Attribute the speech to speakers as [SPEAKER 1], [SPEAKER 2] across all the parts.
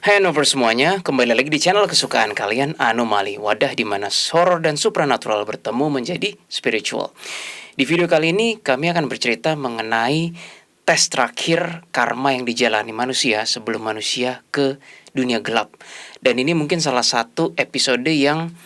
[SPEAKER 1] Hai Nover semuanya, kembali lagi di channel kesukaan kalian, Anomali, wadah di mana horror dan supernatural bertemu menjadi spiritual. Di video kali ini kami akan bercerita mengenai tes terakhir karma yang dijalani manusia sebelum manusia ke dunia gelap. Dan ini mungkin salah satu episode yang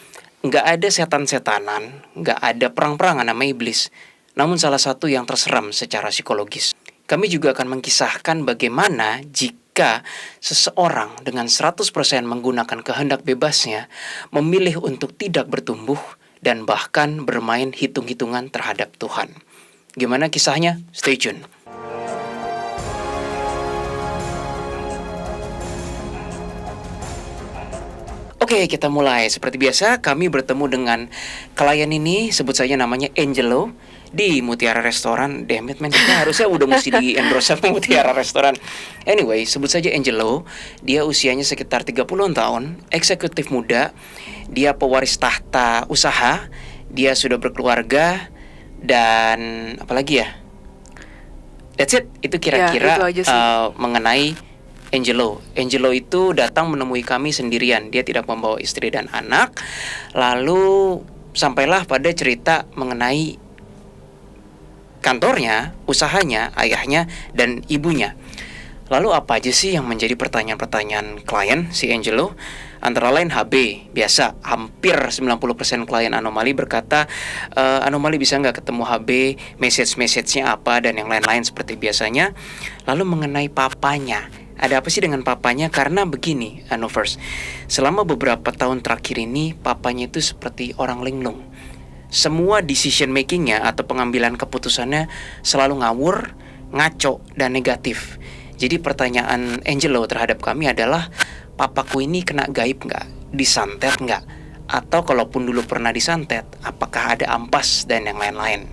[SPEAKER 1] nggak ada setan-setanan, nggak ada perang-perangan sama iblis, namun salah satu yang terseram secara psikologis. Kami juga akan mengisahkan bagaimana jika seseorang dengan 100% menggunakan kehendak bebasnya memilih untuk tidak bertumbuh dan bahkan bermain hitung-hitungan terhadap Tuhan. Gimana kisahnya? Stay tune. Oke, kita mulai. Seperti biasa, kami bertemu dengan klien ini, sebut saja namanya Angelo, di Mutiara Restoran. Damn it, man, kita harusnya udah mesti di endorse sama Mutiara Restoran. Anyway, sebut saja Angelo. Dia usianya sekitar 30-an tahun, eksekutif muda. Dia pewaris tahta usaha. Dia sudah berkeluarga. Dan apalagi ya? That's it. Itu kira-kira
[SPEAKER 2] itu aja sih.
[SPEAKER 1] mengenai Angelo. Angelo itu datang menemui kami sendirian. Dia tidak membawa istri dan anak. Lalu sampailah pada cerita mengenai kantornya, usahanya, ayahnya, dan ibunya. Lalu apa aja sih yang menjadi pertanyaan-pertanyaan klien si Angelo? Antara lain HB, biasa hampir 90% klien Anomali berkata, Anomali bisa nggak ketemu HB, message-nya apa, dan yang lain-lain seperti biasanya. Lalu mengenai papanya, ada apa sih dengan papanya? Karena begini, Anovers, selama beberapa tahun terakhir ini, papanya itu seperti orang linglung. Semua decision makingnya atau pengambilan keputusannya selalu ngawur, ngaco, dan negatif. Jadi pertanyaan Angelo terhadap kami adalah, papaku ini kena gaib nggak? Disantet nggak? Atau kalaupun dulu pernah disantet, apakah ada ampas dan yang lain-lain?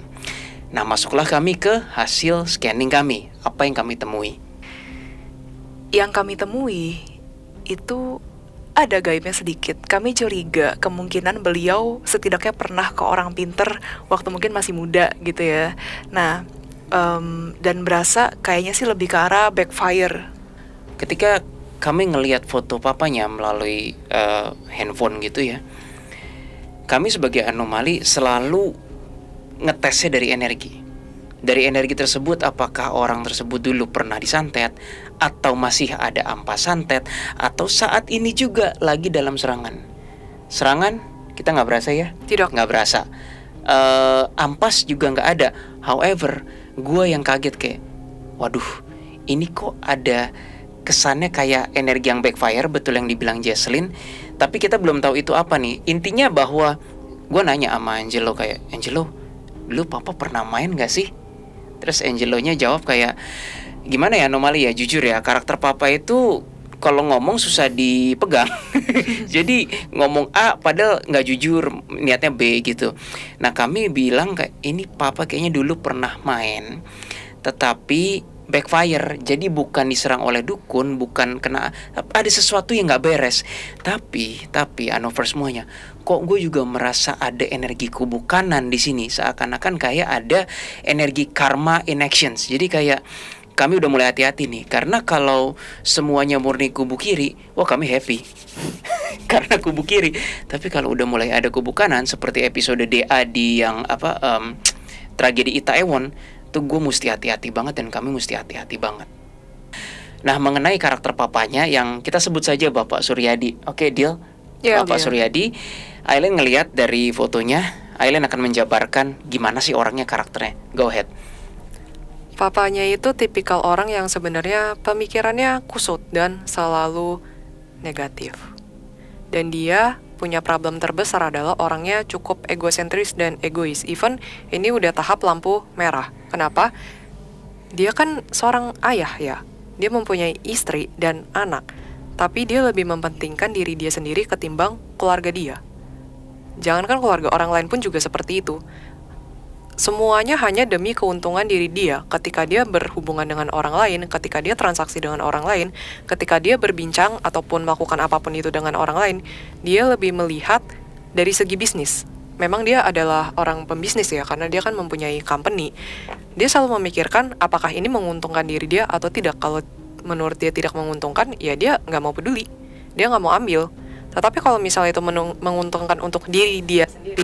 [SPEAKER 1] Nah, masuklah kami ke hasil scanning kami. Apa yang kami temui?
[SPEAKER 2] Yang kami temui itu ada gaibnya sedikit. Kami curiga kemungkinan beliau setidaknya pernah ke orang pinter waktu mungkin masih muda gitu ya. Nah, dan berasa kayaknya sih lebih ke arah backfire.
[SPEAKER 1] Ketika kami ngelihat foto papanya melalui handphone gitu ya, kami sebagai Anomali selalu ngetesnya dari energi. Dari energi tersebut, apakah orang tersebut dulu pernah disantet, atau masih ada ampas santet, atau saat ini juga lagi dalam serangan. Serangan kita nggak berasa ya?
[SPEAKER 2] Tidak.
[SPEAKER 1] Nggak berasa. Ampas juga nggak ada. However, gue yang kaget kayak, waduh, ini kok ada kesannya kayak energi yang backfire, betul yang dibilang Jesslyn. Tapi kita belum tahu itu apa nih. Intinya bahwa gue nanya sama Angelo kayak, Angelo, dulu papa pernah main gak sih? Terus Angelonya jawab kayak, gimana ya Anomali ya, jujur ya, karakter papa itu kalau ngomong susah dipegang. Jadi ngomong A padahal gak jujur, niatnya B gitu. Nah, kami bilang kayak, ini papa kayaknya dulu pernah main, tetapi backfire. Jadi bukan diserang oleh dukun, bukan kena, ada sesuatu yang gak beres. Tapi Anover semuanya, kok gue juga merasa ada energi kubu kanan di sini, seakan-akan kayak ada energi karma in actions. Jadi kayak kami udah mulai hati-hati nih, karena kalau semuanya murni kubu kiri, wah kami happy karena kubu kiri. Tapi kalau udah mulai ada kubu kanan, seperti episode DA di yang tragedi Itaewon, tuh gue mesti hati-hati banget, dan kami mesti hati-hati banget. Nah, mengenai karakter papanya yang kita sebut saja Bapak Suryadi. Oke, deal?
[SPEAKER 2] Ya,
[SPEAKER 1] Bapak
[SPEAKER 2] deal.
[SPEAKER 1] Suryadi, Aileen ngelihat dari fotonya, Aileen akan menjabarkan gimana sih orangnya, karakternya. Go ahead.
[SPEAKER 2] Papanya itu tipikal orang yang sebenarnya pemikirannya kusut dan selalu negatif. Dan dia punya problem terbesar adalah orangnya cukup egosentris dan egois. Even ini udah tahap lampu merah. Kenapa? Dia kan seorang ayah ya. Dia mempunyai istri dan anak. Tapi dia lebih mementingkan diri dia sendiri ketimbang keluarga dia. Jangankan keluarga, orang lain pun juga seperti itu. Semuanya hanya demi keuntungan diri dia. Ketika dia berhubungan dengan orang lain, ketika dia transaksi dengan orang lain, ketika dia berbincang ataupun melakukan apapun itu dengan orang lain, dia lebih melihat dari segi bisnis. Memang dia adalah orang pembisnis ya, karena dia kan mempunyai company. Dia selalu memikirkan apakah ini menguntungkan diri dia atau tidak. Kalau menurut dia tidak menguntungkan, ya dia nggak mau peduli, dia nggak mau ambil. Tetapi kalau misalnya itu menguntungkan untuk diri dia sendiri,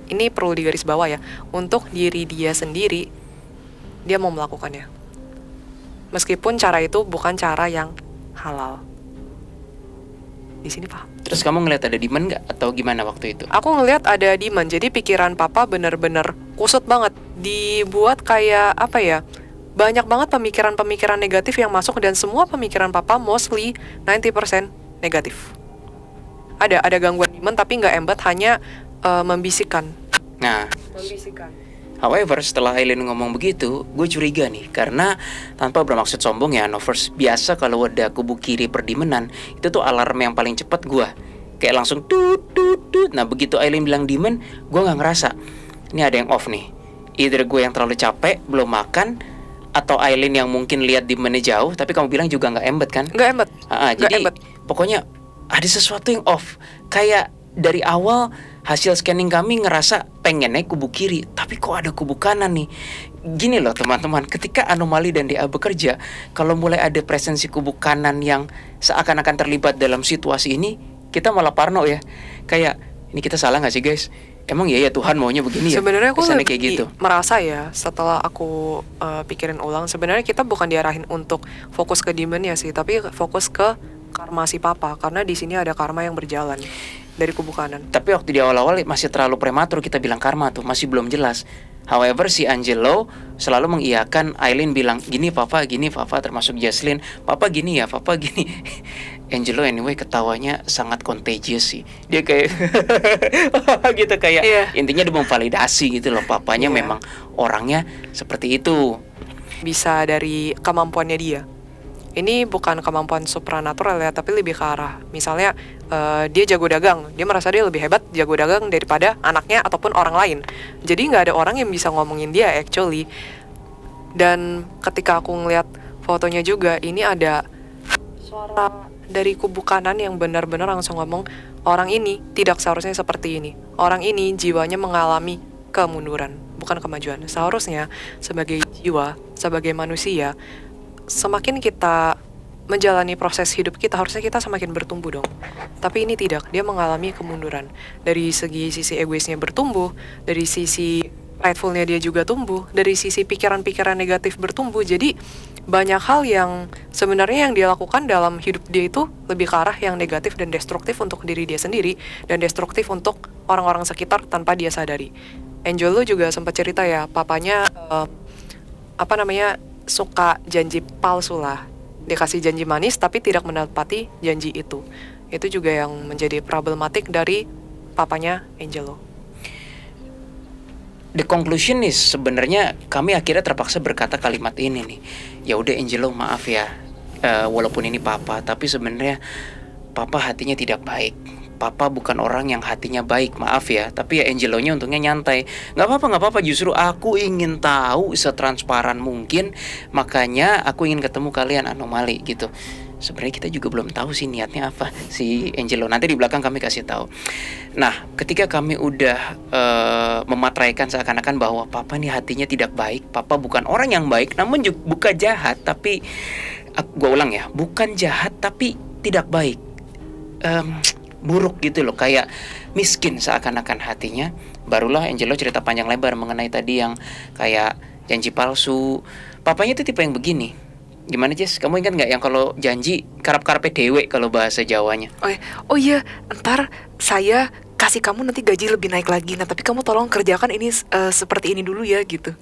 [SPEAKER 2] ini perlu digaris bawah ya, untuk diri dia sendiri, dia mau melakukannya. Meskipun cara itu bukan cara yang halal. Di sini paham?
[SPEAKER 1] Terus kamu ngeliat ada demand nggak atau gimana waktu itu?
[SPEAKER 2] Aku ngelihat ada demand, jadi pikiran papa bener-bener kusut banget. Dibuat kayak apa ya, banyak banget pemikiran-pemikiran negatif yang masuk, dan semua pemikiran papa mostly 90% negatif. Ada gangguan demand tapi nggak embat, hanya membisikkan.
[SPEAKER 1] Nah,
[SPEAKER 2] Membisikkan.
[SPEAKER 1] however, setelah Aileen ngomong begitu, gue curiga nih. Karena tanpa bermaksud sombong ya, Novers, biasa kalau ada kubu kiri perdimenan, itu tuh alarm yang paling cepat gue. Kayak langsung tut tut tut. Nah begitu Aileen bilang demand, gue gak ngerasa ini ada yang off nih. Either gue yang terlalu capek, belum makan, atau Aileen yang mungkin lihat demandnya jauh. Tapi kamu bilang juga gak embed kan?
[SPEAKER 2] Nggak embat.
[SPEAKER 1] Jadi pokoknya ada sesuatu yang off. Kayak dari awal hasil scanning kami ngerasa pengennya kubu kiri, tapi kok ada kubu kanan nih. Gini loh teman-teman, ketika anomali dan DA bekerja, kalau mulai ada presensi kubu kanan yang seakan-akan terlibat dalam situasi ini, kita malah parno ya. Kayak, ini kita salah gak sih guys? Emang ya Tuhan maunya begini ya?
[SPEAKER 2] Sebenarnya aku
[SPEAKER 1] Kesannya
[SPEAKER 2] lebih
[SPEAKER 1] kayak gitu.
[SPEAKER 2] merasa ya, setelah aku pikirin ulang, sebenarnya kita bukan diarahin untuk fokus ke demon-nya sih, tapi fokus ke karma si papa, karena di sini ada karma yang berjalan dari kubu kanan.
[SPEAKER 1] Tapi waktu di awal-awal masih terlalu prematur kita bilang karma tuh, masih belum jelas. However, si Angelo selalu mengiyakan. Aileen bilang, gini papa, termasuk Jaslyn, papa gini ya, papa gini. Angelo anyway ketawanya sangat contagious sih. Dia kayak gitu, kayak intinya dia memvalidasi gitu loh, papanya memang orangnya seperti itu.
[SPEAKER 2] Bisa dari kemampuannya dia. Ini bukan kemampuan supranatural ya, tapi lebih ke arah misalnya dia jago dagang, dia merasa dia lebih hebat jago dagang daripada anaknya ataupun orang lain. Jadi nggak ada orang yang bisa ngomongin dia actually. Dan ketika aku ngeliat fotonya juga, ini ada suara dari kubu kanan yang benar-benar langsung ngomong, orang ini tidak seharusnya seperti ini. Orang ini jiwanya mengalami kemunduran, bukan kemajuan. Seharusnya sebagai jiwa, sebagai manusia, semakin kita menjalani proses hidup kita, harusnya kita semakin bertumbuh dong. Tapi ini tidak, dia mengalami kemunduran. Dari sisi egoisnya bertumbuh, dari sisi pridefulnya dia juga tumbuh, dari sisi pikiran-pikiran negatif bertumbuh. Jadi banyak hal yang sebenarnya yang dia lakukan dalam hidup dia itu lebih ke arah yang negatif dan destruktif untuk diri dia sendiri, dan destruktif untuk orang-orang sekitar tanpa dia sadari. Angelo juga sempat cerita ya, papanya suka janji palsu lah. Dia kasih janji manis tapi tidak menepati janji itu. Itu juga yang menjadi problematik dari papanya Angelo.
[SPEAKER 1] The conclusion is sebenarnya kami akhirnya terpaksa berkata kalimat ini nih. Ya udah Angelo, maaf ya. Walaupun ini papa, tapi sebenarnya papa hatinya tidak baik. Papa bukan orang yang hatinya baik, maaf ya. Tapi ya Angelonya untungnya nyantai. Gak apa-apa, justru aku ingin tahu setransparan mungkin. Makanya aku ingin ketemu kalian anomali gitu. Sebenarnya kita juga belum tahu sih niatnya apa si Angelo. Nanti di belakang kami kasih tahu. Nah, ketika kami udah mematraikan seakan-akan bahwa papa nih hatinya tidak baik, papa bukan orang yang baik, namun juga bukan jahat, tapi gue ulang ya, bukan jahat tapi tidak baik. Buruk gitu loh, kayak miskin seakan-akan hatinya. Barulah Angelo cerita panjang lebar mengenai tadi yang kayak janji palsu. Papanya itu tipe yang begini. Gimana Jess? Kamu ingat gak yang kalau janji karap-karapnya dewe kalau bahasa Jawanya?
[SPEAKER 3] Oh iya, ntar saya kasih kamu nanti gaji lebih naik lagi. Nah tapi kamu tolong kerjakan ini seperti ini dulu ya gitu.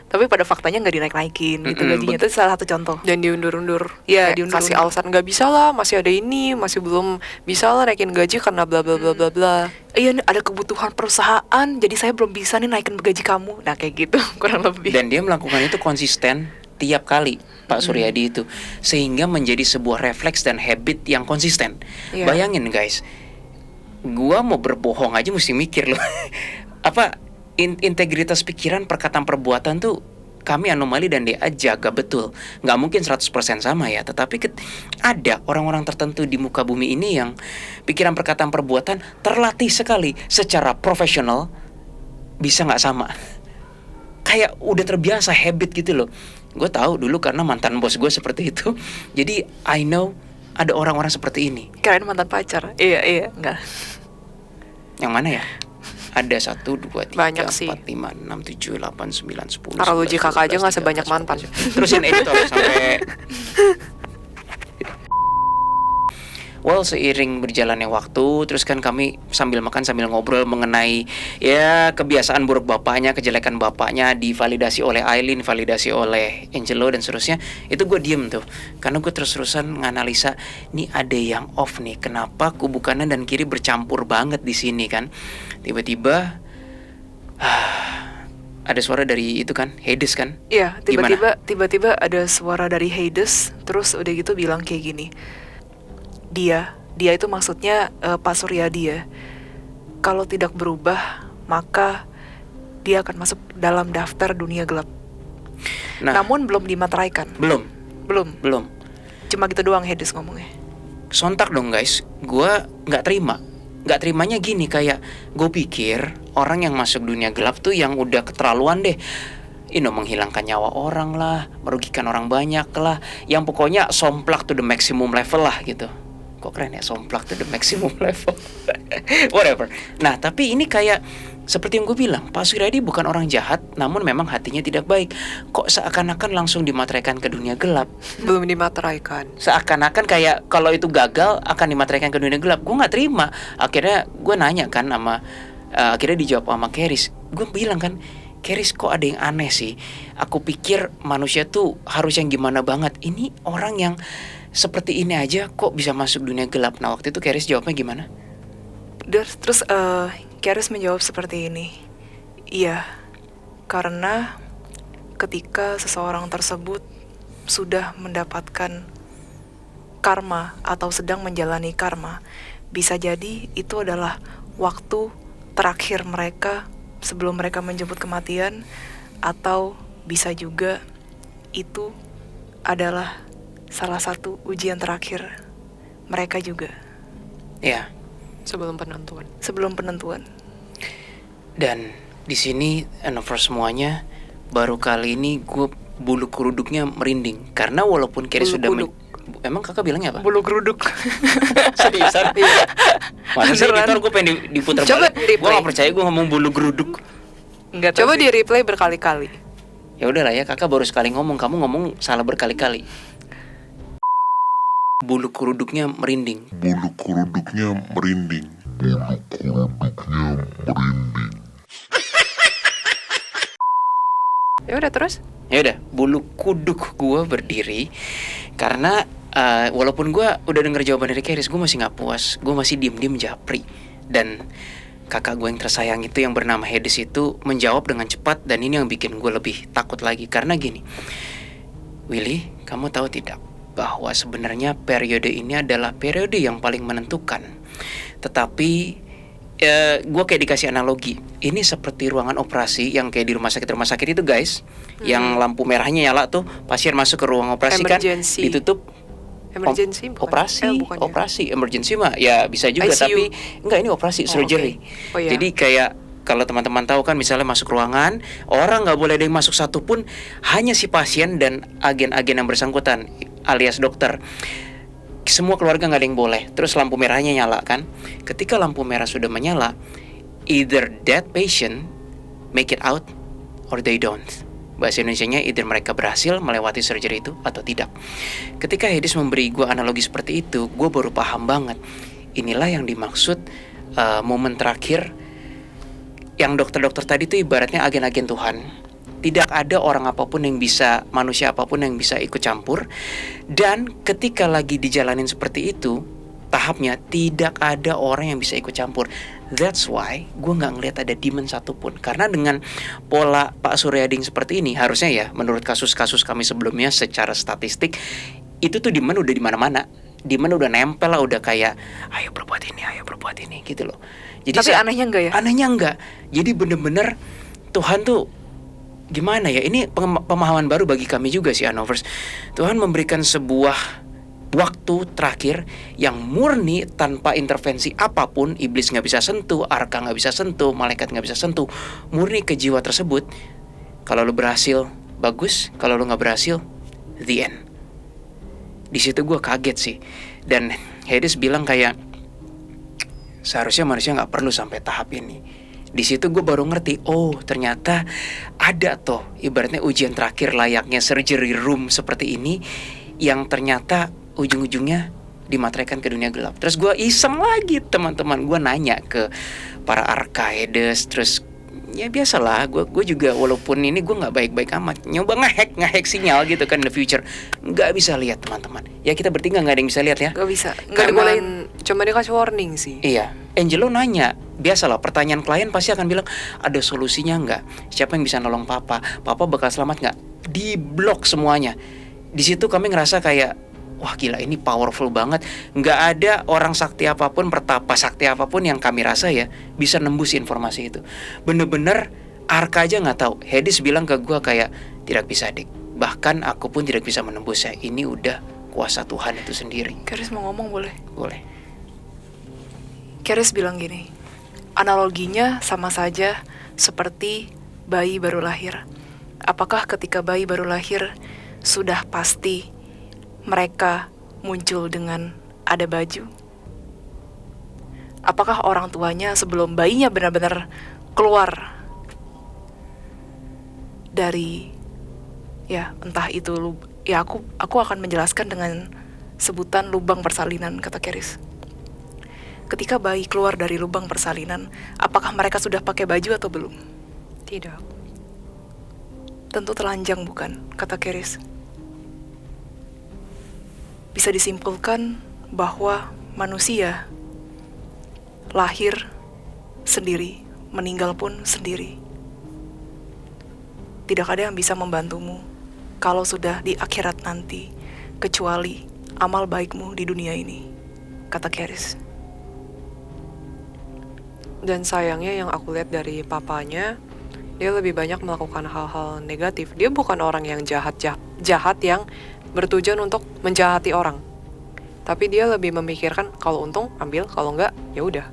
[SPEAKER 3] Tapi pada faktanya nggak dinaik-naikin gitu gajinya. Itu salah satu contoh.
[SPEAKER 2] Dan diundur-undur.
[SPEAKER 3] Ya,
[SPEAKER 2] Kasih alasan nggak bisa lah, masih ada ini, masih belum bisa lah naikin gaji karena bla bla bla bla bla.
[SPEAKER 3] Iya, ada kebutuhan perusahaan, jadi saya belum bisa nih naikin gaji kamu. Nah kayak gitu kurang lebih.
[SPEAKER 1] Dan dia melakukan itu konsisten tiap kali, Pak Suryadi itu, sehingga menjadi sebuah refleks dan habit yang konsisten. Bayangin guys, gua mau berbohong aja mesti mikir loh. Integritas pikiran, perkataan, perbuatan tuh kami anomali dan DA jaga betul. Gak mungkin 100% sama ya, tetapi ada orang-orang tertentu di muka bumi ini yang pikiran, perkataan, perbuatan terlatih sekali secara profesional bisa gak sama. Kayak udah terbiasa habit gitu loh. Gue tahu dulu karena mantan bos gue seperti itu. Jadi I know ada orang-orang seperti ini.
[SPEAKER 3] Kirain mantan pacar. Iya, enggak.
[SPEAKER 1] Yang mana ya? Ada 1, 2, 3,
[SPEAKER 2] Banyak
[SPEAKER 1] 4,
[SPEAKER 2] sih.
[SPEAKER 1] 5, 6, 7, 8, 9, 10,
[SPEAKER 2] Taruh
[SPEAKER 1] 11,
[SPEAKER 2] uji kakak aja
[SPEAKER 1] 12,
[SPEAKER 2] nggak sebanyak
[SPEAKER 1] 13,
[SPEAKER 2] mantan.
[SPEAKER 1] 14. Terusin editor sampai. Well, seiring berjalannya waktu, terus kan kami sambil makan sambil ngobrol mengenai ya kebiasaan buruk bapaknya, kejelekan bapaknya, divalidasi oleh Aileen, validasi oleh Angelo dan seterusnya. Itu gue diem tuh, karena gue terus-terusan nganalisa, nih ada yang off nih, kenapa kubu kanan dan kiri bercampur banget di sini kan? Tiba-tiba ada suara dari itu kan, Hades kan?
[SPEAKER 3] Iya,
[SPEAKER 1] Gimana?
[SPEAKER 3] tiba-tiba ada suara dari Hades, terus udah gitu bilang kayak gini. Dia itu maksudnya Pak Suryadi ya. Kalau tidak berubah, maka dia akan masuk dalam daftar dunia gelap.
[SPEAKER 1] Nah,
[SPEAKER 3] Namun belum dimateraikan.
[SPEAKER 1] belum.
[SPEAKER 3] Belum. Cuma gitu doang Hades ngomongnya.
[SPEAKER 1] Sontak dong guys, gue nggak terima. Nggak terimanya gini, kayak gue pikir orang yang masuk dunia gelap tuh yang udah keterlaluan deh, menghilangkan nyawa orang lah, merugikan orang banyak lah, yang pokoknya somplak to the maximum level lah gitu. Kok keren ya, somplak to the maximum level. Whatever. Nah tapi ini kayak seperti yang gue bilang, Pak Suryadi bukan orang jahat, namun memang hatinya tidak baik. Kok seakan-akan langsung dimateraikan ke dunia gelap?
[SPEAKER 2] Belum dimateraikan.
[SPEAKER 1] Seakan-akan kayak kalau itu gagal akan dimateraikan ke dunia gelap. Gue nggak terima. Akhirnya gue nanya kan sama akhirnya dijawab sama Keris. Gue bilang kan, Keris kok ada yang aneh sih. Aku pikir manusia tuh harus yang gimana banget. Ini orang yang seperti ini aja kok bisa masuk dunia gelap. Nah waktu itu Keris jawabnya gimana?
[SPEAKER 3] Terus Keris menjawab seperti ini. Iya, karena ketika seseorang tersebut sudah mendapatkan karma atau sedang menjalani karma, bisa jadi itu adalah waktu terakhir mereka sebelum mereka menjemput kematian, atau bisa juga itu adalah salah satu ujian terakhir mereka juga
[SPEAKER 1] Ya.
[SPEAKER 2] Sebelum penentuan.
[SPEAKER 3] sebelum penentuan.
[SPEAKER 1] Dan di sini for semuanya baru kali ini gue bulu keruduknya merinding karena walaupun Keris
[SPEAKER 2] Bulu
[SPEAKER 1] sudah
[SPEAKER 2] kuduk.
[SPEAKER 1] emang kakak bilangnya apa?
[SPEAKER 3] Bulu geruduk.
[SPEAKER 1] Seriusan? Masa sih
[SPEAKER 3] Beneran.
[SPEAKER 1] editor gue pengen diputar
[SPEAKER 2] Coba
[SPEAKER 1] balik.
[SPEAKER 2] di-replay.
[SPEAKER 1] Gue gak percaya gue ngomong bulu geruduk.
[SPEAKER 3] Enggak
[SPEAKER 2] Coba di replay berkali-kali.
[SPEAKER 1] Ya udahlah ya, kakak baru sekali ngomong, kamu ngomong salah berkali-kali. Bulu keruduknya merinding.
[SPEAKER 4] Bulu keruduknya merinding.
[SPEAKER 2] Ya udah terus.
[SPEAKER 1] Ya udah, bulu kuduk gue berdiri karena walaupun gue udah denger jawaban dari Keris, gue masih nggak puas, gue masih diem-diem japri. Dan kakak gue yang tersayang itu yang bernama Hades itu menjawab dengan cepat, dan ini yang bikin gue lebih takut lagi karena gini, Willy, kamu tahu tidak bahwa sebenarnya periode ini adalah periode yang paling menentukan. Tetapi gue kayak dikasih analogi, ini seperti ruangan operasi yang kayak di rumah sakit itu guys, yang lampu merahnya nyala tuh, pasien masuk ke ruang operasi
[SPEAKER 2] Emergency.
[SPEAKER 1] kan ditutup.
[SPEAKER 2] Emergency bukan? Bukan ya.
[SPEAKER 1] Operasi emergency mah ya bisa juga,
[SPEAKER 2] ICU.
[SPEAKER 1] tapi enggak, ini operasi,
[SPEAKER 2] Oh,
[SPEAKER 1] surgery.
[SPEAKER 2] oke. Oh, iya.
[SPEAKER 1] Jadi kayak kalau teman-teman tahu kan, misalnya masuk ruangan, orang nggak boleh ada yang masuk satupun, hanya si pasien dan agen-agen yang bersangkutan alias dokter. Semua keluarga nggak ada yang boleh. Terus lampu merahnya nyala kan. Ketika lampu merah sudah menyala, either that patient make it out or they don't. Bahasa Indonesianya either mereka berhasil melewati surgery itu atau tidak. Ketika Hades memberi gue analogi seperti itu, gue baru paham banget. Inilah yang dimaksud momen terakhir yang dokter-dokter tadi itu ibaratnya agen-agen Tuhan. Tidak ada orang apapun yang bisa, manusia apapun yang bisa ikut campur. Dan ketika lagi dijalanin seperti itu, tahapnya tidak ada orang yang bisa ikut campur. That's why gue gak ngeliat ada demon satupun. Karena dengan pola Pak Suryadi seperti ini, harusnya ya menurut kasus-kasus kami sebelumnya secara statistik, itu tuh demon udah di mana-mana. Demon udah nempel lah, udah kayak ayo berbuat ini gitu loh. Jadi
[SPEAKER 3] Tapi anehnya enggak ya?
[SPEAKER 1] Anehnya enggak. Jadi bener-bener Tuhan tuh gimana ya, ini pemahaman baru bagi kami juga sih Anovers. Tuhan memberikan sebuah waktu terakhir yang murni tanpa intervensi apapun. Iblis gak bisa sentuh, arka gak bisa sentuh, malaikat gak bisa sentuh. Murni ke jiwa tersebut. Kalau lu berhasil, bagus. Kalau lu nggak berhasil, the end. Di situ gue kaget sih. Dan Hades bilang kayak seharusnya manusia nggak perlu sampai tahap ini. Di situ gue baru ngerti, oh ternyata ada tuh ibaratnya ujian terakhir layaknya surgery room seperti ini, yang ternyata ujung-ujungnya dimateraikan ke dunia gelap. Terus gue iseng lagi teman-teman, gue nanya ke para arcades. Terus ya biasalah, gue juga walaupun ini gue nggak baik-baik amat, nyoba ngehack sinyal gitu kan in the future, nggak bisa lihat teman-teman. Ya kita bertiga nggak ada yang bisa lihat ya.
[SPEAKER 3] Gak bisa, gak
[SPEAKER 2] Karena
[SPEAKER 3] dibolehin.
[SPEAKER 2] cuma dikasih warning sih.
[SPEAKER 1] Iya, Angelo nanya, biasalah pertanyaan klien pasti akan bilang ada solusinya nggak? Siapa yang bisa nolong papa? Papa bakal selamat nggak? Di blok semuanya. Di situ kami ngerasa kayak wah gila, ini powerful banget. Nggak ada orang sakti apapun, pertapa sakti apapun yang kami rasa ya bisa nembus informasi itu. Bener-bener Arka aja nggak tahu. Hades bilang ke gue kayak tidak bisa dik. Bahkan aku pun tidak bisa menembusnya. Ini udah kuasa Tuhan itu sendiri.
[SPEAKER 3] Keris mau ngomong boleh?
[SPEAKER 1] Boleh.
[SPEAKER 3] Keris bilang gini, analoginya sama saja seperti bayi baru lahir. Apakah ketika bayi baru lahir sudah pasti mereka muncul dengan ada baju? Apakah orang tuanya sebelum bayinya benar-benar keluar dari, ya entah itu ya aku akan menjelaskan dengan sebutan lubang persalinan, kata Keris. Ketika bayi keluar dari lubang persalinan, apakah mereka sudah pakai baju atau belum?
[SPEAKER 2] Tidak.
[SPEAKER 3] Tentu telanjang bukan, kata Keris. Bisa disimpulkan bahwa manusia lahir sendiri, meninggal pun sendiri. Tidak ada yang bisa membantumu kalau sudah di akhirat nanti, kecuali amal baikmu di dunia ini, kata Keris.
[SPEAKER 2] Dan sayangnya yang aku lihat dari papanya, dia lebih banyak melakukan hal-hal negatif. Dia bukan orang yang jahat yang bertujuan untuk menjahati orang. Tapi dia lebih memikirkan kalau untung ambil, kalau enggak ya udah.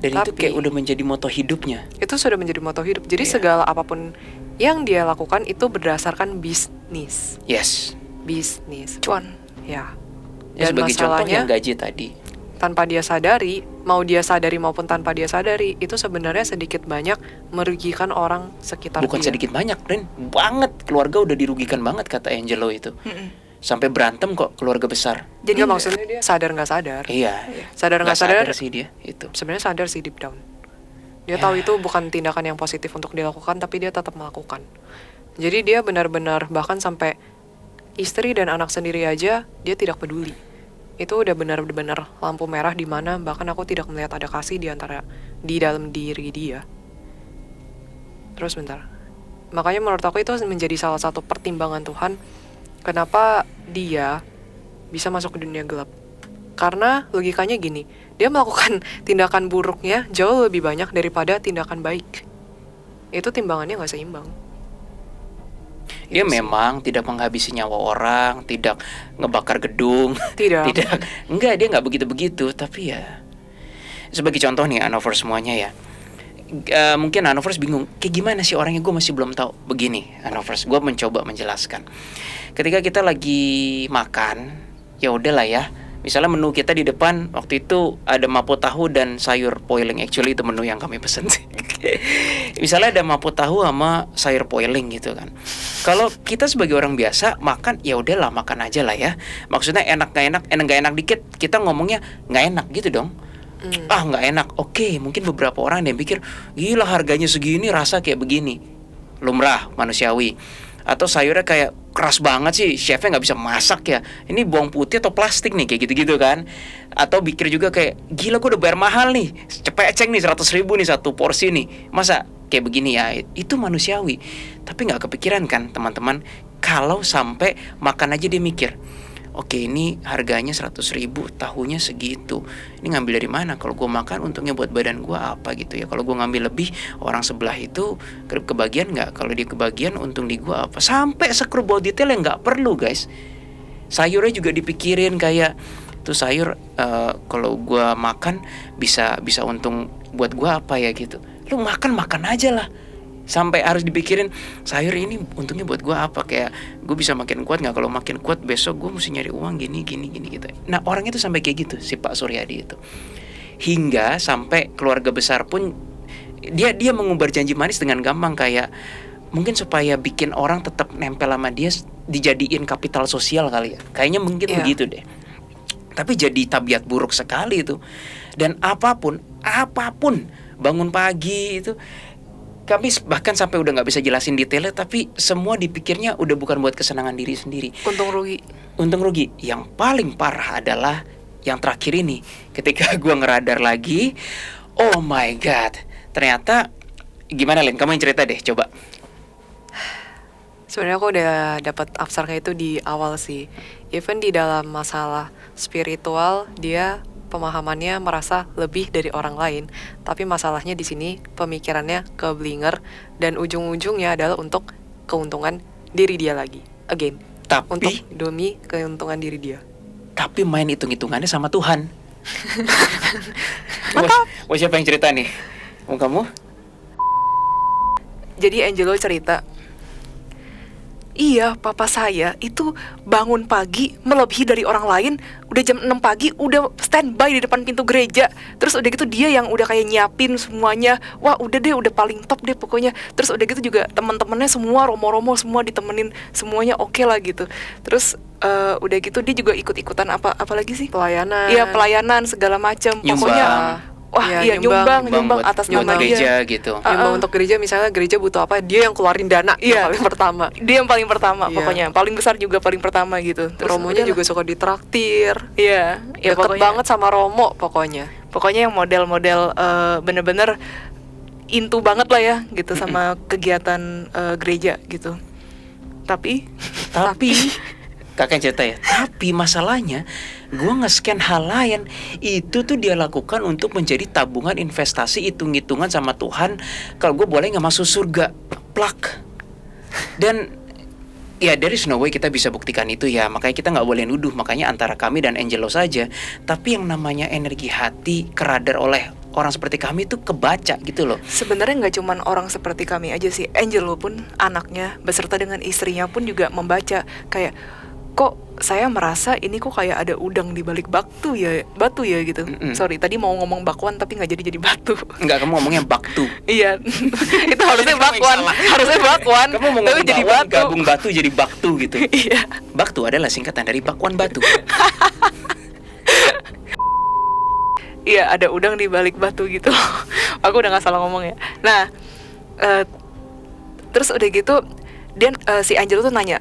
[SPEAKER 1] Dan itu
[SPEAKER 2] Tapi
[SPEAKER 1] kayak udah menjadi moto hidupnya.
[SPEAKER 2] itu sudah menjadi moto hidup. Jadi
[SPEAKER 1] Iya.
[SPEAKER 2] segala apapun yang dia lakukan itu berdasarkan bisnis.
[SPEAKER 1] Yes.
[SPEAKER 2] Bisnis.
[SPEAKER 3] Cuan.
[SPEAKER 2] Ya.
[SPEAKER 1] Ya,
[SPEAKER 2] Dan
[SPEAKER 1] sebagai contoh
[SPEAKER 2] masalahnya
[SPEAKER 1] yang gaji tadi.
[SPEAKER 2] tanpa dia sadari, mau dia sadari maupun tanpa dia sadari, itu sebenarnya sedikit banyak merugikan orang sekitar
[SPEAKER 1] Bukan
[SPEAKER 2] dia.
[SPEAKER 1] sedikit banyak, Ren. Banget. Keluarga udah dirugikan banget kata Angelo itu. Sampai berantem kok keluarga besar.
[SPEAKER 2] Jadi maksudnya dia sadar nggak sadar.
[SPEAKER 1] Iya.
[SPEAKER 2] Sadar nggak
[SPEAKER 1] Nggak
[SPEAKER 2] sadar,
[SPEAKER 1] sih dia itu.
[SPEAKER 2] sebenarnya sadar sih deep down. Dia
[SPEAKER 1] Ya.
[SPEAKER 2] tahu itu bukan tindakan yang positif untuk dilakukan, tapi dia tetap melakukan. Jadi dia benar-benar bahkan sampai istri dan anak sendiri aja dia tidak peduli. Itu udah benar-benar lampu merah di mana bahkan aku tidak melihat ada kasih di dalam diri dia. Terus bentar. Makanya menurut aku itu menjadi salah satu pertimbangan Tuhan kenapa dia bisa masuk ke dunia gelap. Karena logikanya gini, dia melakukan tindakan buruknya jauh lebih banyak daripada tindakan baik. Itu timbangannya nggak seimbang.
[SPEAKER 1] Dia
[SPEAKER 2] Itu sih.
[SPEAKER 1] memang tidak menghabisi nyawa orang, tidak ngebakar gedung,
[SPEAKER 2] Tidak.
[SPEAKER 1] enggak, dia nggak begitu-begitu. Tapi ya, sebagai contoh nih, Anovers semuanya ya, mungkin Anovers bingung, kayak gimana sih orangnya, gue masih belum tahu. Begini, Anovers, gue mencoba menjelaskan. Ketika kita lagi makan, ya udahlah ya. Misalnya menu kita di depan waktu itu ada mapo tahu dan sayur poiling. Actually itu menu yang kami pesen sih. Misalnya ada mapo tahu sama sayur poiling gitu kan. Kalau kita sebagai orang biasa makan, ya udahlah makan aja lah ya. Maksudnya enak gak enak dikit, kita ngomongnya nggak enak gitu dong. Ah nggak enak. Oke, mungkin beberapa orang yang pikir gila harganya segini rasa kayak begini. Lumrah manusiawi. Atau sayurnya kayak keras banget sih, chefnya nggak bisa masak ya. Ini bawang putih atau plastik nih, kayak gitu-gitu kan. Atau pikir juga kayak gila gue udah bayar mahal nih, cepet nih 100.000 nih satu porsi nih, masa kayak begini ya. Itu manusiawi. Tapi nggak kepikiran kan teman-teman, kalau sampai makan aja dia mikir, oke ini harganya 100.000, tahunya segitu. Ini ngambil dari mana? Kalau gue makan untungnya buat badan gue apa gitu ya. Kalau gue ngambil lebih, orang sebelah itu kebagian nggak? Kalau dia kebagian, untung di gue apa? Sampai sekerbau detail yang nggak perlu guys. Sayurnya juga dipikirin kayak tuh sayur kalau gue makan bisa untung buat gue apa ya gitu. Lu makan aja lah. Sampai harus dipikirin, sayur ini untungnya buat gue apa, kayak gue bisa makin kuat nggak, kalau makin kuat besok gue mesti nyari uang gini gitu. Nah orang itu sampai kayak gitu si Pak Suryadi itu, hingga sampai keluarga besar pun dia mengumbar janji manis dengan gampang, kayak mungkin supaya bikin orang tetap nempel sama dia, dijadiin kapital sosial kali ya, kayaknya mungkin begitu deh. Tapi jadi tabiat buruk sekali itu. Dan apapun bangun pagi itu, kami bahkan sampai udah nggak bisa jelasin detailnya, tapi semua dipikirnya udah bukan buat kesenangan diri sendiri.
[SPEAKER 2] Untung rugi.
[SPEAKER 1] Yang paling parah adalah yang terakhir ini, ketika gua ngeradar lagi, oh my god, ternyata gimana Lin? Kamu yang cerita deh, coba.
[SPEAKER 2] Sebenarnya aku udah dapat abstraknya itu di awal sih. Even di dalam masalah spiritual, dia pemahamannya merasa lebih dari orang lain. Tapi masalahnya di sini pemikirannya keblinger dan ujung-ujungnya adalah untuk keuntungan diri dia lagi. Again, untuk demi keuntungan diri dia.
[SPEAKER 1] Tapi main hitung-hitungannya sama Tuhan. Wah, siapa yang cerita nih? Kamu?
[SPEAKER 3] Jadi Angelo cerita, iya, papa saya itu bangun pagi melebihi dari orang lain. Udah jam 6 pagi udah standby di depan pintu gereja. Terus udah gitu dia yang udah kayak nyiapin semuanya. Wah udah deh, udah paling top deh pokoknya. Terus udah gitu juga teman-temannya semua romo-romo semua ditemenin, semuanya oke lah gitu. Terus udah gitu dia juga ikut-ikutan apa lagi sih?
[SPEAKER 2] Pelayanan.
[SPEAKER 3] Iya, pelayanan segala macam. Pokoknya wah
[SPEAKER 2] ya,
[SPEAKER 3] iya nyumbang atas nama
[SPEAKER 1] gereja
[SPEAKER 3] dia
[SPEAKER 1] gitu.
[SPEAKER 2] Nyumbang untuk gereja, misalnya gereja butuh apa, dia yang keluarin dana yang paling pertama.
[SPEAKER 3] Dia yang paling pertama pokoknya, paling besar juga paling pertama gitu.
[SPEAKER 2] Terus romonya juga suka ditraktir.
[SPEAKER 3] Iya, ya
[SPEAKER 2] deket banget sama romo pokoknya.
[SPEAKER 3] Pokoknya yang model-model bener-bener into banget lah ya gitu sama kegiatan gereja gitu. Tapi
[SPEAKER 1] kakak cerita ya. Tapi masalahnya gue nge-scan hal lain. Itu tuh dia lakukan untuk menjadi tabungan investasi, hitung-hitungan sama Tuhan, kalau gue boleh gak masuk surga. Plak. Dan ya there is no way kita bisa buktikan itu ya. Makanya kita gak boleh nuduh. Makanya antara kami dan Angelo saja. Tapi yang namanya energi hati keradar oleh orang seperti kami itu kebaca gitu loh.
[SPEAKER 3] Sebenarnya nggak cuman orang seperti kami aja sih. Angelo pun anaknya beserta dengan istrinya pun juga membaca, kayak kok saya merasa ini kok kayak ada udang di balik batu ya gitu. Sorry, tadi mau ngomong bakwan tapi nggak jadi batu.
[SPEAKER 1] Enggak, kamu ngomongnya baktu.
[SPEAKER 3] Iya, itu harusnya bakwan.
[SPEAKER 1] Kamu mau ngomong jadi batu, gabung batu jadi baktu gitu.
[SPEAKER 3] Iya.
[SPEAKER 1] Baktu adalah singkatan dari bakwan batu.
[SPEAKER 3] Iya, ada udang di balik batu gitu. Aku udah nggak salah ngomong ya. Nah, terus udah gitu, dia si Angelo tuh nanya,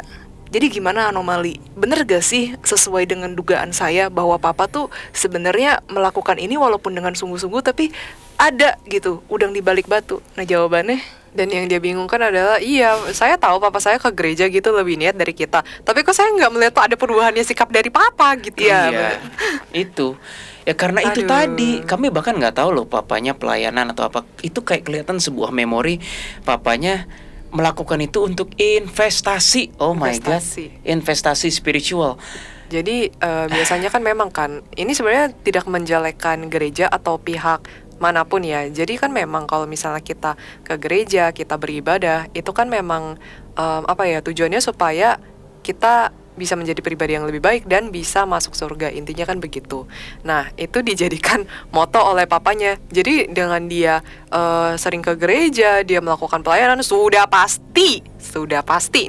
[SPEAKER 3] jadi gimana anomali? Bener gak sih sesuai dengan dugaan saya bahwa papa tuh sebenarnya melakukan ini walaupun dengan sungguh-sungguh, tapi ada gitu udang di balik batu. Nah jawabannya,
[SPEAKER 2] dan yang dia bingungkan adalah, iya saya tahu papa saya ke gereja gitu lebih niat dari kita, tapi kok saya nggak melihat tuh ada perubahannya sikap dari papa gitu.
[SPEAKER 1] Iya, itu ya karena itu tadi kami bahkan nggak tahu loh papanya pelayanan atau apa. Itu kayak kelihatan sebuah memori papanya melakukan itu untuk investasi. Oh my god, investasi spiritual.
[SPEAKER 2] Jadi biasanya kan memang kan ini sebenarnya tidak menjelekkan gereja atau pihak manapun ya. Jadi kan memang kalau misalnya kita ke gereja, kita beribadah, itu kan memang tujuannya supaya kita bisa menjadi pribadi yang lebih baik dan bisa masuk surga, intinya kan begitu. Nah itu dijadikan moto oleh papanya. Jadi dengan dia sering ke gereja, dia melakukan pelayanan, sudah pasti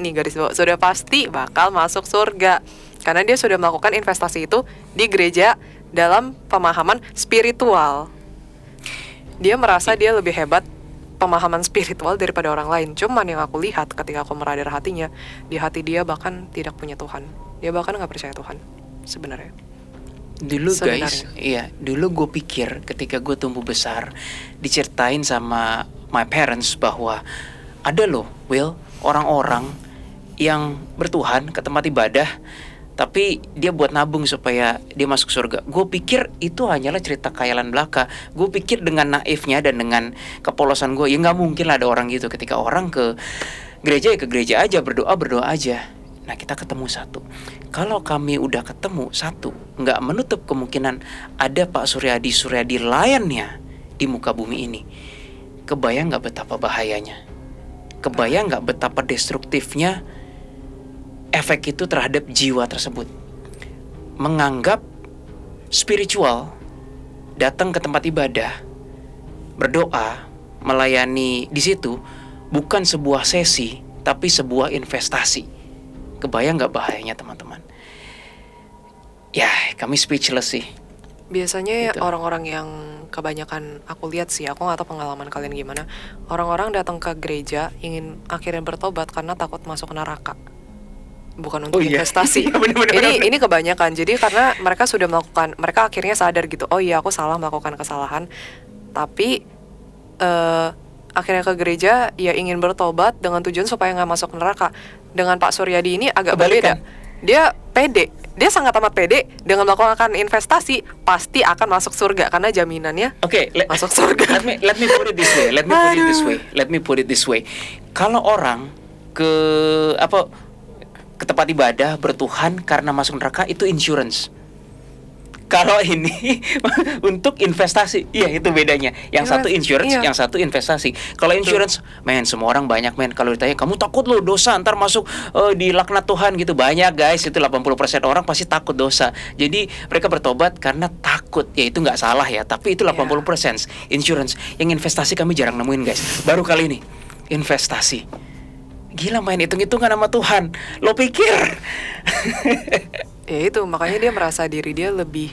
[SPEAKER 2] nih garis bawah, sudah pasti bakal masuk surga, karena dia sudah melakukan investasi itu di gereja dalam pemahaman spiritual. Dia merasa dia lebih hebat pemahaman spiritual daripada orang lain. Cuman yang aku lihat ketika aku meradar hatinya, di hati dia bahkan tidak punya Tuhan. Dia bahkan gak percaya Tuhan sebenarnya.
[SPEAKER 1] Dulu guys, dulu gue pikir ketika gue tumbuh besar, diceritain sama my parents bahwa ada loh, Will, orang-orang yang bertuhan ke tempat ibadah, tapi dia buat nabung supaya dia masuk surga. Gue pikir itu hanyalah cerita khayalan belaka. Gue pikir dengan naifnya dan dengan kepolosan gue, ya nggak mungkin lah ada orang gitu. Ketika orang ke gereja ya ke gereja aja, berdoa aja. Nah kita ketemu satu. Kalau kami udah ketemu satu, nggak menutup kemungkinan ada Pak Suryadi lainnya di muka bumi ini. Kebayang nggak betapa bahayanya? Kebayang nggak betapa destruktifnya efek itu terhadap jiwa tersebut? Menganggap spiritual, datang ke tempat ibadah, berdoa, melayani di situ bukan sebuah sesi, tapi sebuah investasi. Kebayang nggak bahayanya teman-teman? Ya, kami speechless sih.
[SPEAKER 2] Biasanya ya
[SPEAKER 1] Gitu.
[SPEAKER 2] orang-orang yang kebanyakan aku lihat sih, aku nggak tahu pengalaman kalian gimana. Orang-orang datang ke gereja ingin akhirnya bertobat karena takut masuk neraka, bukan untuk
[SPEAKER 1] Oh iya.
[SPEAKER 2] investasi.
[SPEAKER 1] Bener-bener.
[SPEAKER 2] Ini kebanyakan. Jadi karena mereka sudah melakukan, mereka akhirnya sadar gitu. Oh iya, aku salah melakukan kesalahan. Tapi akhirnya ke gereja ya ingin bertobat dengan tujuan supaya nggak masuk neraka. Dengan Pak Suryadi ini agak berbeda.
[SPEAKER 1] Kebalikan.
[SPEAKER 2] Dia pede, dia sangat amat pede dengan melakukan investasi pasti akan masuk surga karena jaminannya
[SPEAKER 1] Oke,
[SPEAKER 2] masuk surga.
[SPEAKER 1] let me put it this way. Let me put it this way. Kalau orang ke ke tempat ibadah bertuhan karena masuk neraka, itu insurance. Kalau ini untuk investasi, iya itu bedanya. Yang satu insurance,
[SPEAKER 2] Iya.
[SPEAKER 1] yang satu investasi. Kalau insurance, men, semua orang banyak, men. Kalau ditanya, kamu takut lo dosa ntar masuk di laknat Tuhan gitu. Banyak guys, itu 80% orang pasti takut dosa. Jadi mereka bertobat karena takut. Ya itu nggak salah ya, tapi itu 80% insurance. Yang investasi kami jarang nemuin guys. Baru kali ini investasi. Gila, main hitung-hitungan sama Tuhan. Lo pikir?
[SPEAKER 2] Ya itu makanya dia merasa diri dia lebih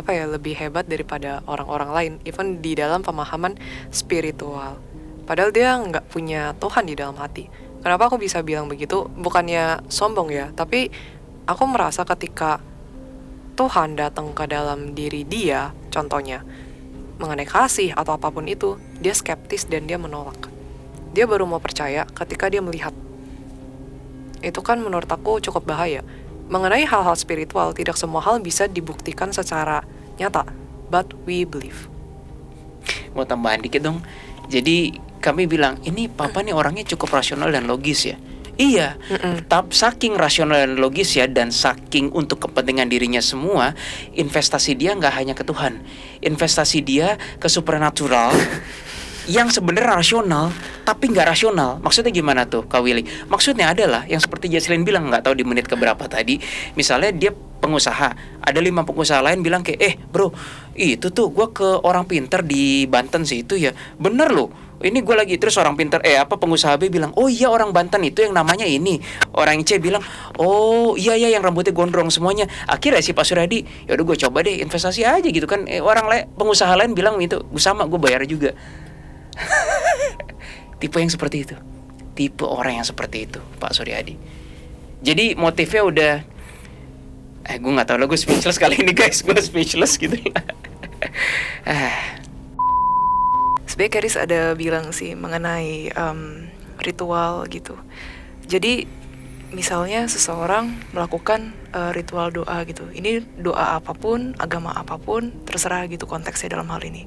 [SPEAKER 2] lebih hebat daripada orang-orang lain, even di dalam pemahaman spiritual. Padahal dia nggak punya Tuhan di dalam hati. Kenapa aku bisa bilang begitu? Bukannya sombong ya, tapi aku merasa ketika Tuhan datang ke dalam diri dia, contohnya mengenai kasih atau apapun itu, dia skeptis dan dia menolak. Dia baru mau percaya ketika dia melihat. Itu kan menurut aku cukup bahaya. Mengenai hal-hal spiritual, tidak semua hal bisa dibuktikan secara nyata, but we believe.
[SPEAKER 1] Mau tambahan dikit dong. Jadi kami bilang, ini papa nih orangnya cukup rasional dan logis ya. Iya, saking rasional dan logis ya, dan saking untuk kepentingan dirinya semua, investasi dia nggak hanya ke Tuhan, investasi dia ke supernatural yang sebenarnya rasional tapi nggak rasional. Maksudnya gimana tuh Kak Willy? Maksudnya adalah yang seperti Jesslyn bilang, nggak tahu di menit keberapa tadi, misalnya dia pengusaha, ada 5 pengusaha lain bilang kayak, bro, itu tuh gue ke orang pinter di Banten sih itu ya, bener loh, ini gue lagi, terus orang pinter pengusaha B bilang, oh iya orang Banten itu yang namanya ini, orang C bilang, oh iya yang rambutnya gondrong semuanya. Akhirnya si Pak Suryadi, yaudah gue coba deh investasi aja gitu kan. Pengusaha lain bilang itu sama, gue bayar juga. Tipe yang seperti itu, tipe orang yang seperti itu Pak Suryadi. Jadi motifnya udah gue nggak tahu lah, gue speechless kali ini guys, gue speechless gitu.
[SPEAKER 3] Sebenarnya Keris ada bilang sih mengenai ritual gitu. Jadi misalnya seseorang melakukan ritual doa gitu. Ini doa apapun, agama apapun, terserah gitu konteksnya dalam hal ini.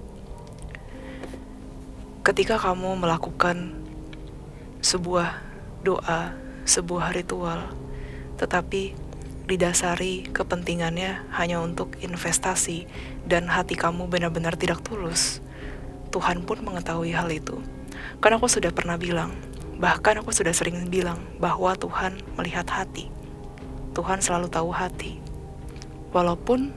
[SPEAKER 3] Ketika kamu melakukan sebuah doa, sebuah ritual, tetapi didasari kepentingannya hanya untuk investasi dan hati kamu benar-benar tidak tulus, Tuhan pun mengetahui hal itu. Karena aku sudah pernah bilang, bahkan aku sudah sering bilang bahwa Tuhan melihat hati. Tuhan selalu tahu hati. Walaupun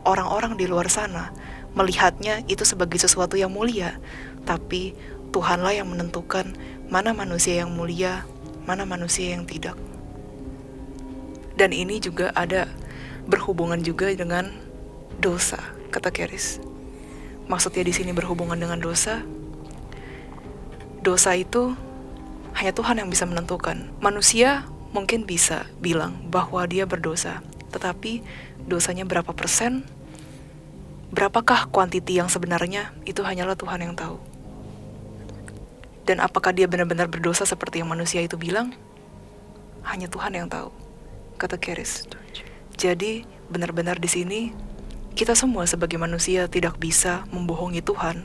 [SPEAKER 3] orang-orang di luar sana melihatnya itu sebagai sesuatu yang mulia, tapi Tuhanlah yang menentukan mana manusia yang mulia, mana manusia yang tidak. Dan ini juga ada berhubungan juga dengan dosa, kata Keris. Maksudnya di sini berhubungan dengan dosa. Dosa itu hanya Tuhan yang bisa menentukan. Manusia mungkin bisa bilang bahwa dia berdosa, tetapi dosanya berapa persen, berapakah kuantiti yang sebenarnya, itu hanyalah Tuhan yang tahu. Dan apakah dia benar-benar berdosa seperti yang manusia itu bilang? Hanya Tuhan yang tahu, kata Keris. Jadi benar-benar di sini kita semua sebagai manusia tidak bisa membohongi Tuhan,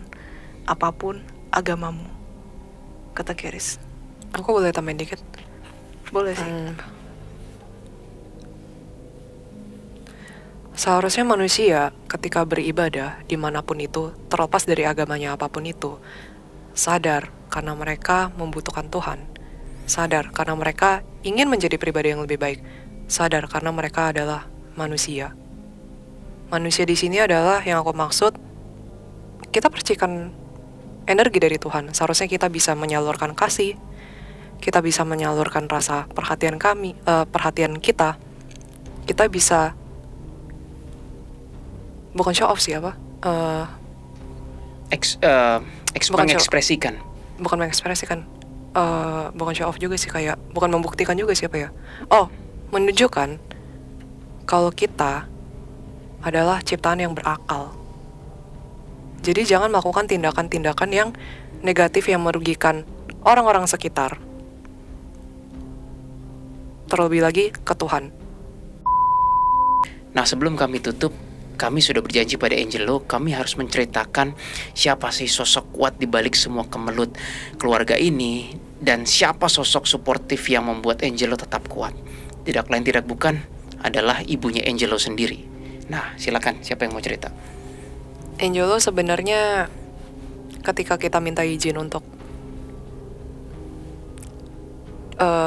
[SPEAKER 3] apapun agamamu, kata Keris.
[SPEAKER 2] Aku boleh tambahin dikit?
[SPEAKER 3] Boleh sih.
[SPEAKER 2] Seharusnya manusia ketika beribadah dimanapun itu, terlepas dari agamanya apapun itu, sadar karena mereka membutuhkan Tuhan. Sadar karena mereka ingin menjadi pribadi yang lebih baik. Sadar karena mereka adalah manusia. Manusia di sini adalah yang aku maksud, kita percikan energi dari Tuhan. Seharusnya kita bisa menyalurkan kasih, kita bisa menyalurkan rasa perhatian perhatian kita. Kita bisa bukan show off sih apa?
[SPEAKER 1] Mengekspresikan.
[SPEAKER 2] Bukan mengekspresikan. Bukan show off juga sih, kayak bukan membuktikan juga siapa ya. Oh, menunjukkan kalau kita adalah ciptaan yang berakal. Jadi jangan melakukan tindakan-tindakan yang negatif yang merugikan orang-orang sekitar. Terlebih lagi ke Tuhan.
[SPEAKER 1] Nah, sebelum kami tutup, kami sudah berjanji pada Angelo, kami harus menceritakan siapa sih sosok kuat di balik semua kemelut keluarga ini, dan siapa sosok suportif yang membuat Angelo tetap kuat. Tidak lain tidak bukan adalah ibunya Angelo sendiri. Nah, silakan, siapa yang mau cerita?
[SPEAKER 2] Angelo sebenarnya ketika kita minta izin untuk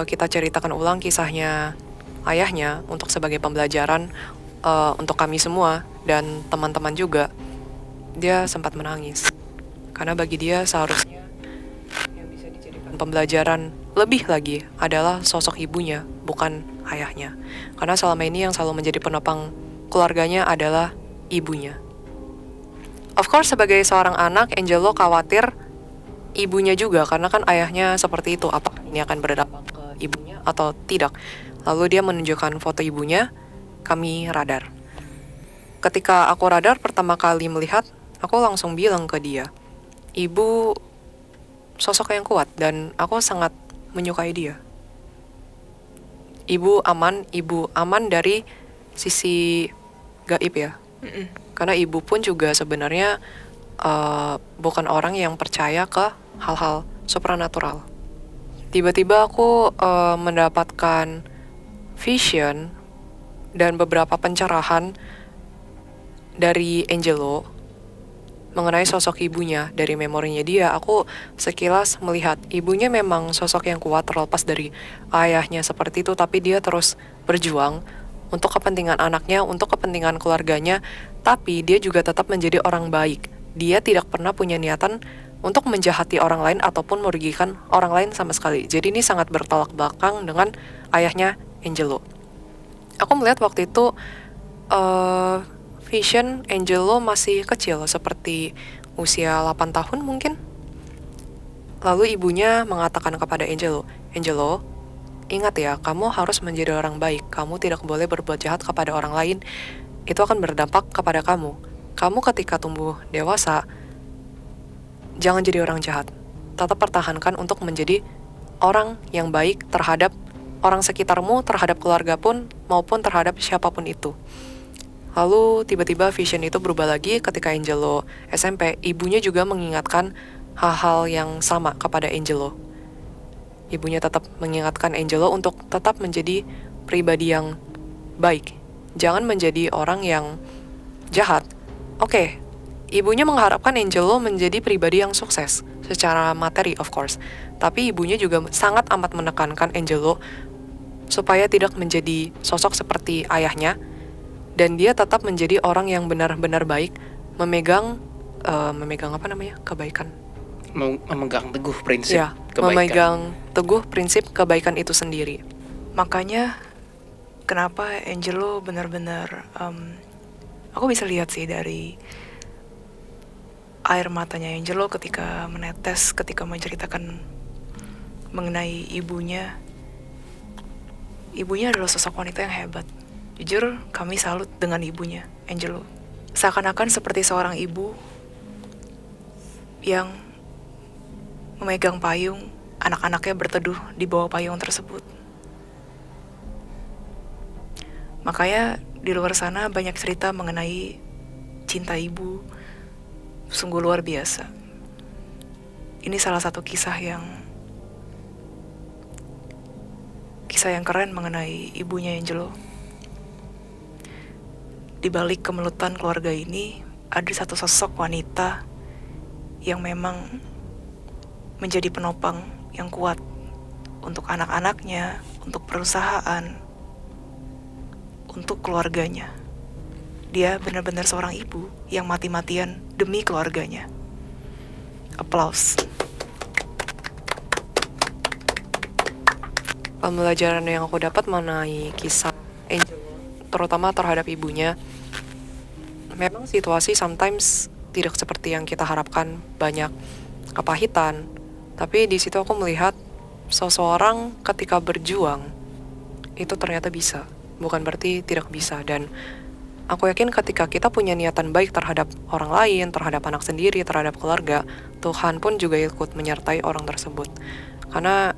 [SPEAKER 2] kita ceritakan ulang kisahnya ayahnya untuk sebagai pembelajaran untuk kami semua dan teman-teman juga, dia sempat menangis. Karena bagi dia seharusnya yang bisa dijadikan pembelajaran lebih lagi adalah sosok ibunya, bukan ayahnya. Karena selama ini yang selalu menjadi penopang keluarganya adalah ibunya. Of course, sebagai seorang anak, Angelo khawatir ibunya juga, karena kan ayahnya seperti itu. Apakah ini akan berdampak ke ibunya atau tidak? Lalu dia menunjukkan foto ibunya, kami radar. Ketika aku radar pertama kali melihat, aku langsung bilang ke dia, ibu sosok yang kuat dan aku sangat menyukai dia. Ibu aman dari sisi gaib ya. Karena ibu pun juga sebenarnya bukan orang yang percaya ke hal-hal supranatural. Tiba-tiba aku mendapatkan vision dan beberapa pencerahan dari Angelo mengenai sosok ibunya. Dari memorinya dia, aku sekilas melihat ibunya memang sosok yang kuat terlepas dari ayahnya seperti itu, tapi dia terus berjuang untuk kepentingan anaknya, untuk kepentingan keluarganya, tapi dia juga tetap menjadi orang baik. Dia tidak pernah punya niatan untuk menjahati orang lain ataupun merugikan orang lain sama sekali. Jadi ini sangat bertolak belakang dengan ayahnya Angelo. Aku melihat waktu itu vision Angelo masih kecil, seperti usia 8 tahun mungkin. Lalu ibunya mengatakan kepada Angelo, Angelo, ingat ya, kamu harus menjadi orang baik. Kamu tidak boleh berbuat jahat kepada orang lain. Itu akan berdampak kepada kamu. Kamu ketika tumbuh dewasa, jangan jadi orang jahat. Tetap pertahankan untuk menjadi orang yang baik terhadap orang sekitarmu, terhadap keluarga pun, maupun terhadap siapapun itu. Lalu tiba-tiba vision itu berubah lagi ketika Angelo SMP. Ibunya juga mengingatkan hal-hal yang sama kepada Angelo. Ibunya tetap mengingatkan Angelo untuk tetap menjadi pribadi yang baik. Jangan menjadi orang yang jahat. Oke, ibunya mengharapkan Angelo menjadi pribadi yang sukses secara materi, of course. Tapi ibunya juga sangat amat menekankan Angelo supaya tidak menjadi sosok seperti ayahnya, dan dia tetap menjadi orang yang benar-benar baik, memegang kebaikan.
[SPEAKER 1] Memegang teguh prinsip
[SPEAKER 2] Ya,
[SPEAKER 1] kebaikan.
[SPEAKER 2] memegang teguh prinsip kebaikan itu sendiri.
[SPEAKER 3] Makanya kenapa Angelo benar-benar aku bisa lihat sih dari air matanya Angelo ketika menetes ketika menceritakan mengenai ibunya. Ibunya adalah sosok wanita yang hebat. Jujur, kami salut dengan ibunya, Angelo. Seakan-akan seperti seorang ibu yang memegang payung, anak-anaknya berteduh di bawah payung tersebut. Makanya di luar sana banyak cerita mengenai cinta ibu, sungguh luar biasa. Ini salah satu kisah yang keren mengenai ibunya Angelo. Di balik kemelutan keluarga ini ada satu sosok wanita yang memang menjadi penopang yang kuat untuk anak-anaknya, untuk perusahaan, untuk keluarganya. Dia benar-benar seorang ibu yang mati-matian demi keluarganya. Applause.
[SPEAKER 2] Pembelajaran yang aku dapat mengenai kisah Angel, terutama terhadap ibunya, memang situasi sometimes tidak seperti yang kita harapkan, banyak kepahitan. Tapi di situ aku melihat seseorang ketika berjuang itu ternyata bisa, bukan berarti tidak bisa. Dan aku yakin ketika kita punya niatan baik terhadap orang lain, terhadap anak sendiri, terhadap keluarga, Tuhan pun juga ikut menyertai orang tersebut. Karena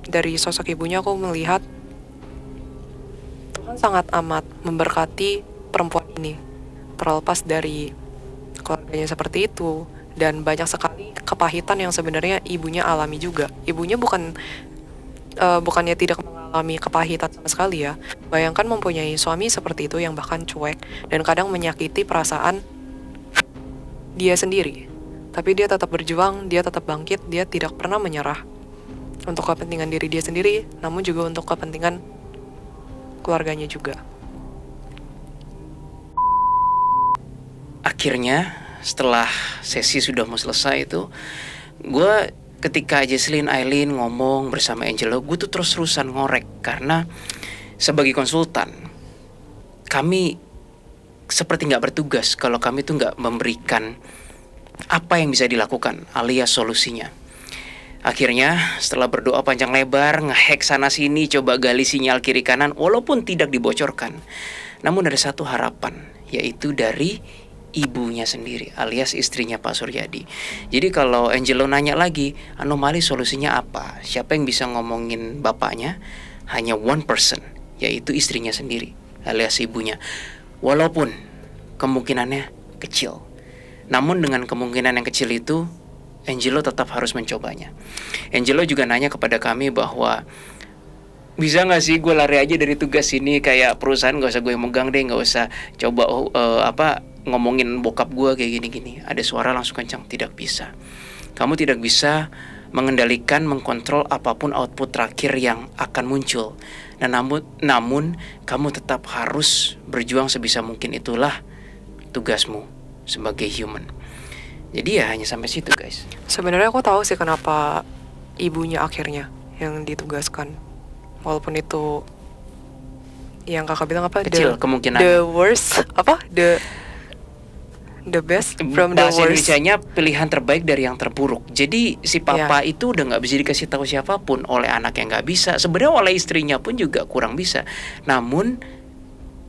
[SPEAKER 2] dari sosok ibunya aku melihat Tuhan sangat amat memberkati perempuan ini, terlepas dari keluarganya seperti itu. Dan banyak sekali kepahitan yang sebenarnya ibunya alami juga. Ibunya bukannya tidak mengalami kepahitan sama sekali ya. Bayangkan mempunyai suami seperti itu yang bahkan cuek dan kadang menyakiti perasaan dia sendiri. Tapi dia tetap berjuang, dia tetap bangkit, dia tidak pernah menyerah. Untuk kepentingan diri dia sendiri, namun juga untuk kepentingan keluarganya juga.
[SPEAKER 1] Akhirnya setelah sesi sudah mau selesai itu, gue ketika Jesslyn Aileen ngomong bersama Angelo, gue tuh terus-terusan ngorek. Karena sebagai konsultan, kami seperti gak bertugas kalau kami tuh gak memberikan apa yang bisa dilakukan alias solusinya. Akhirnya setelah berdoa panjang lebar, ngehack sana sini, coba gali sinyal kiri kanan, walaupun tidak dibocorkan, namun ada satu harapan, yaitu dari ibunya sendiri alias istrinya Pak Suryadi. Jadi kalau Angelo nanya lagi, anomali solusinya apa? Siapa yang bisa ngomongin bapaknya? Hanya one person, yaitu istrinya sendiri alias ibunya. Walaupun kemungkinannya kecil, namun dengan kemungkinan yang kecil itu Angelo tetap harus mencobanya. Angelo juga nanya kepada kami bahwa bisa gak sih gue lari aja dari tugas ini, kayak perusahaan gak usah gue megang deh, gak usah coba ngomongin bokap gue kayak gini-gini. Ada suara langsung kencang, tidak bisa. Kamu tidak bisa mengendalikan, mengkontrol apapun output terakhir yang akan muncul. Nah, namun kamu tetap harus berjuang sebisa mungkin, itulah tugasmu sebagai human. Jadi ya hanya sampai situ guys.
[SPEAKER 2] Sebenarnya aku tahu sih kenapa ibunya akhirnya yang ditugaskan. Walaupun itu yang kakak bilang apa?
[SPEAKER 1] Kecil kemungkinan.
[SPEAKER 2] The worst apa? The best from the
[SPEAKER 1] Bahasa
[SPEAKER 2] worst.
[SPEAKER 1] Indonesianya pilihan terbaik dari yang terburuk. Jadi si papa itu udah nggak bisa dikasih tahu siapapun, oleh anak yang nggak bisa. Sebenarnya oleh istrinya pun juga kurang bisa. Namun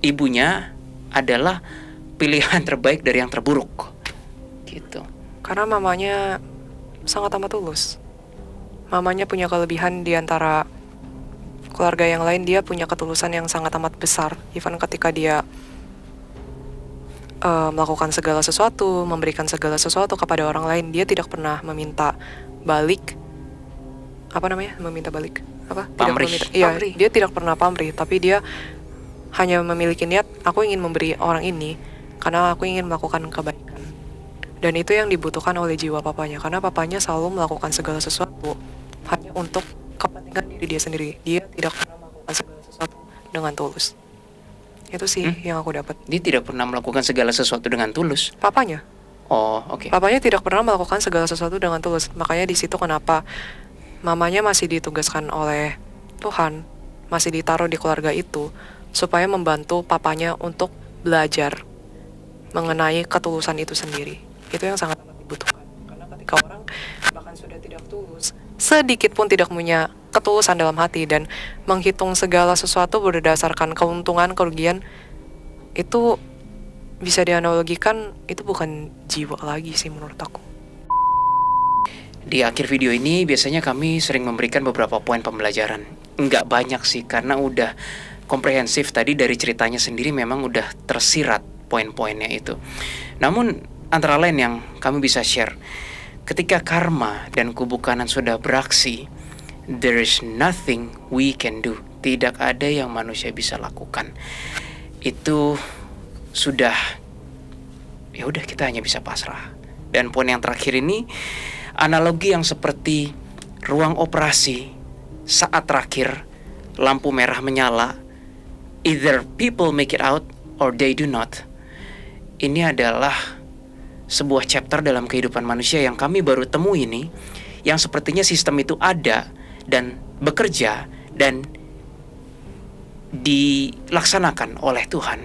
[SPEAKER 1] ibunya adalah pilihan terbaik dari yang terburuk. Gitu.
[SPEAKER 2] Karena mamanya sangat amat tulus. Mamanya punya kelebihan di antara keluarga yang lain, dia punya ketulusan yang sangat amat besar. Even ketika dia melakukan segala sesuatu, memberikan segala sesuatu kepada orang lain, dia tidak pernah meminta balik. Apa namanya? Meminta balik? Apa?
[SPEAKER 1] Pamrih.
[SPEAKER 2] Iya, dia tidak pernah pamrih, tapi dia hanya memiliki niat, aku ingin memberi orang ini karena aku ingin melakukan kebaikan. Dan itu yang dibutuhkan oleh jiwa papanya, karena papanya selalu melakukan segala sesuatu hanya untuk kepentingan diri dia sendiri. Dia tidak pernah melakukan segala sesuatu dengan tulus. Itu sih yang aku dapat.
[SPEAKER 1] Dia tidak pernah melakukan segala sesuatu dengan tulus.
[SPEAKER 2] Papanya.
[SPEAKER 1] Oh, oke.
[SPEAKER 2] Papanya tidak pernah melakukan segala sesuatu dengan tulus. Makanya di situ kenapa mamanya masih ditugaskan oleh Tuhan, masih ditaruh di keluarga itu supaya membantu papanya untuk belajar mengenai ketulusan itu sendiri. Itu yang sangat dibutuhkan. Karena ketika orang bahkan sudah tidak tulus, sedikit pun tidak punya ketulusan dalam hati dan menghitung segala sesuatu berdasarkan keuntungan, kerugian, itu bisa dianalogikan itu bukan jiwa lagi sih menurut aku.
[SPEAKER 1] Di akhir video ini biasanya kami sering memberikan beberapa poin pembelajaran. Nggak banyak sih, karena udah komprehensif tadi dari ceritanya sendiri, memang udah tersirat poin-poinnya itu. Namun antara lain yang kami bisa share, ketika karma dan kubu kanan sudah beraksi, there is nothing we can do. Tidak ada yang manusia bisa lakukan. Itu sudah, ya udah, kita hanya bisa pasrah. Dan poin yang terakhir ini Analogi yang seperti ruang operasi saat terakhir lampu merah menyala, either people make it out or they do not. Ini adalah sebuah chapter dalam kehidupan manusia yang kami baru temui ini, yang sepertinya sistem itu ada dan bekerja dan dilaksanakan oleh Tuhan,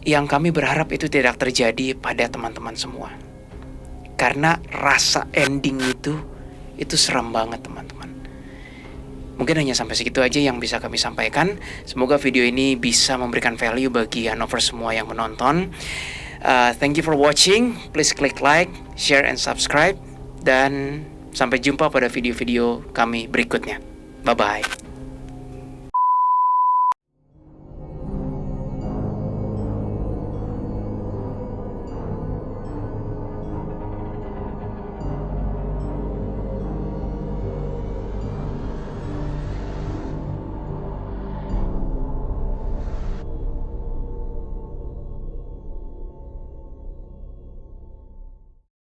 [SPEAKER 1] yang kami berharap itu tidak terjadi pada teman-teman semua. Karena rasa ending itu seram banget teman-teman. Mungkin hanya sampai segitu aja yang bisa kami sampaikan. Semoga video ini bisa memberikan value bagi Hanover semua yang menonton. Thank you for watching. Please click like, share, and subscribe. Dan sampai jumpa pada video-video kami berikutnya. Bye-bye.